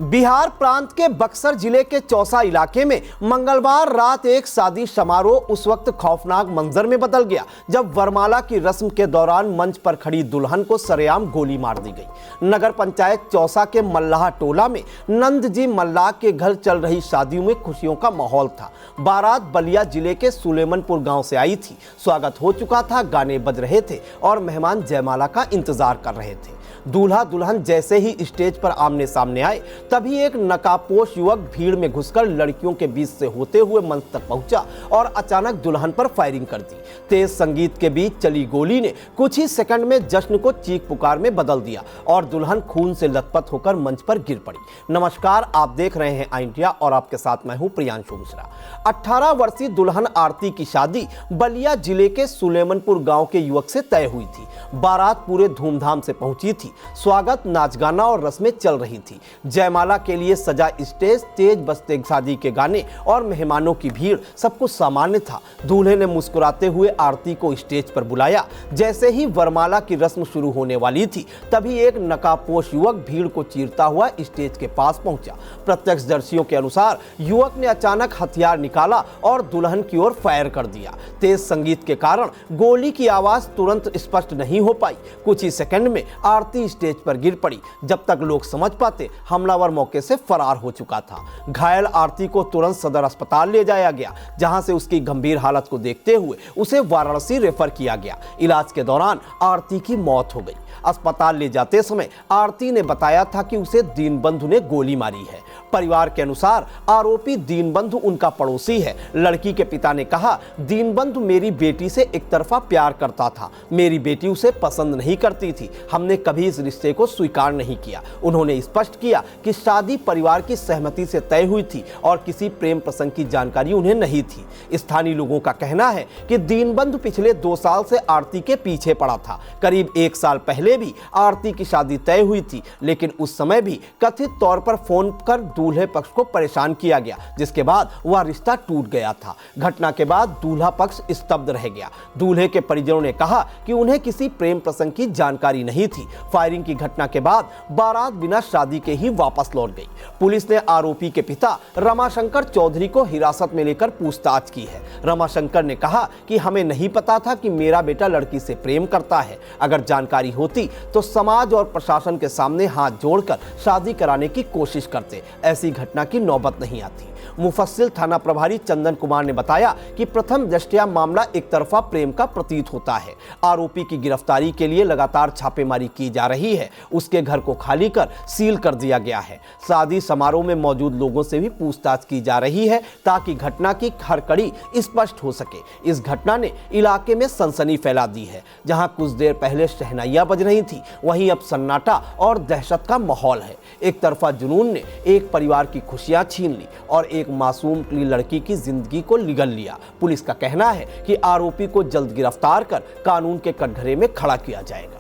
बिहार प्रांत के बक्सर जिले के चौसा इलाके में मंगलवार रात एक शादी समारोह उस वक्त खौफनाक मंजर में बदल गया जब वरमाला की रस्म के दौरान मंच पर खड़ी दुल्हन को सरेआम गोली मार दी गई। नगर पंचायत चौसा के मल्लाह टोला में नंद जी मल्लाह के घर चल रही शादियों में खुशियों का माहौल था। बारात बलिया जिले के सुलेमनपुर गांव से आई थी। स्वागत हो चुका था, गाने बज रहे थे और मेहमान जयमाला का इंतजार कर रहे थे। दूल्हा दुल्हन जैसे ही स्टेज पर आमने सामने आए तभी एक नकाबपोश युवक भीड़ में घुसकर लड़कियों के बीच से होते हुए मंच तक पहुंचा और अचानक दुल्हन पर फायरिंग कर दी। तेज संगीत के बीच चली गोली ने कुछ ही सेकंड में जश्न को चीख पुकार में बदल दिया और दुल्हन खून से लथपथ होकर मंच पर गिर पड़ी। नमस्कार, आप देख रहे हैं इंडिया और आपके साथ मैं हूं प्रियांशु मिश्रा। 18 वर्षीय दुल्हन आरती की शादी बलिया जिले के सुलेमनपुर गांव के युवक से तय हुई थी। बारात पूरे धूमधाम से पहुंची थी। स्वागत, नाच गाना और रस्में चल रही थी। जयमाला के लिए सजा स्टेज, तेज बजते शादी के गाने और मेहमानों की भीड़, सब कुछ सामान्य था। दूल्हे ने मुस्कुराते हुए आरती को स्टेज पर बुलाया। जैसे ही वरमाला की रस्म शुरू होने वाली थी तभी एक नकाबपोश युवक भीड़ को चीरता हुआ स्टेज के पास पहुंचा। प्रत्यक्षदर्शियों के अनुसार युवक ने अचानक हथियार निकाला और दुल्हन की ओर फायर कर दिया। तेज संगीत के कारण गोली की आवाज तुरंत स्पष्ट नहीं हो पाई। कुछ ही सेकंड में आरती स्टेज पर गिर पड़ी। जब तक लोग समझ पाते हमलावर मौके से फरार हो चुका था। घायल आरती को तुरंत सदर अस्पताल ले जाया गया, जहां से उसकी गंभीर हालत को देखते हुए उसे वाराणसी रेफर किया गया। इलाज के दौरान आरती की मौत हो गई। अस्पताल ले जाते समय आरती ने बताया था कि उसे दीनबंधु ने गोली मारी है। परिवार के अनुसार आरोपी दीनबंधु उनका पड़ोसी है। लड़की के पिता ने कहा, दीनबंधु मेरी बेटी से एक तरफा प्यार करता था। मेरी बेटी उसे पसंद नहीं करती थी। हमने कभी इस रिश्ते को स्वीकार नहीं किया। उन्होंने स्पष्ट किया कि शादी परिवार की सहमति से तय हुई थी और किसी प्रेम प्रसंग की जानकारी उन्हें नहीं थी। स्थानीय लोगों का कहना है कि दीनबंधु पिछले 2 साल से आरती के पीछे पड़ा था। करीब 1 साल पहले भी आरती की शादी तय हुई थी, लेकिन उस समय भी कथित तौर पर फोन कर दूल्हे पक्ष को परेशान किया गया, जिसके बाद वह रिश्ता टूट गया था। घटना के बाद दूल्हा पक्ष स्तब्ध रह गया। दूल्हे के परिजनों ने कहा कि उन्हें किसी प्रेम प्रसंग की जानकारी नहीं थी। फायरिंग की घटना के बाद बारात बिना शादी के ही वापस लौट गई। पुलिस ने आरोपी के पिता रमाशंकर चौधरी को हिरासत में लेकर पूछताछ की है। रमाशंकर ने कहा कि हमें नहीं पता था कि मेरा बेटा लड़की से प्रेम करता है। अगर जानकारी होती तो समाज और प्रशासन के सामने हाथ जोड़कर शादी कराने की कोशिश करते। ऐसी घटना की नौबत नहीं आती। मुफस्सिल थाना प्रभारी चंदन कुमार ने बताया कि प्रथम दृष्टया मामला एक तरफा प्रेम का प्रतीत होता है। आरोपी की गिरफ्तारी के लिए लगातार छापेमारी की जा रही है। उसके घर को खाली कर सील कर दिया गया है। शादी समारोह में मौजूद लोगों से भी पूछताछ की जा रही है ताकि घटना की हर कड़ी स्पष्ट हो सके। इस घटना ने इलाके में सनसनी फैला दी है। जहां कुछ देर पहले शहनाइयां बज रही थी, वहीं अब सन्नाटा और दहशत का माहौल है। एक तरफा जुनून ने एक परिवार की खुशियां छीन ली और एक मासूम लड़की की जिंदगी को निगल लिया। पुलिस का कहना है कि आरोपी को जल्द गिरफ्तार कर कानून के कटघरे में खड़ा किया जाएगा।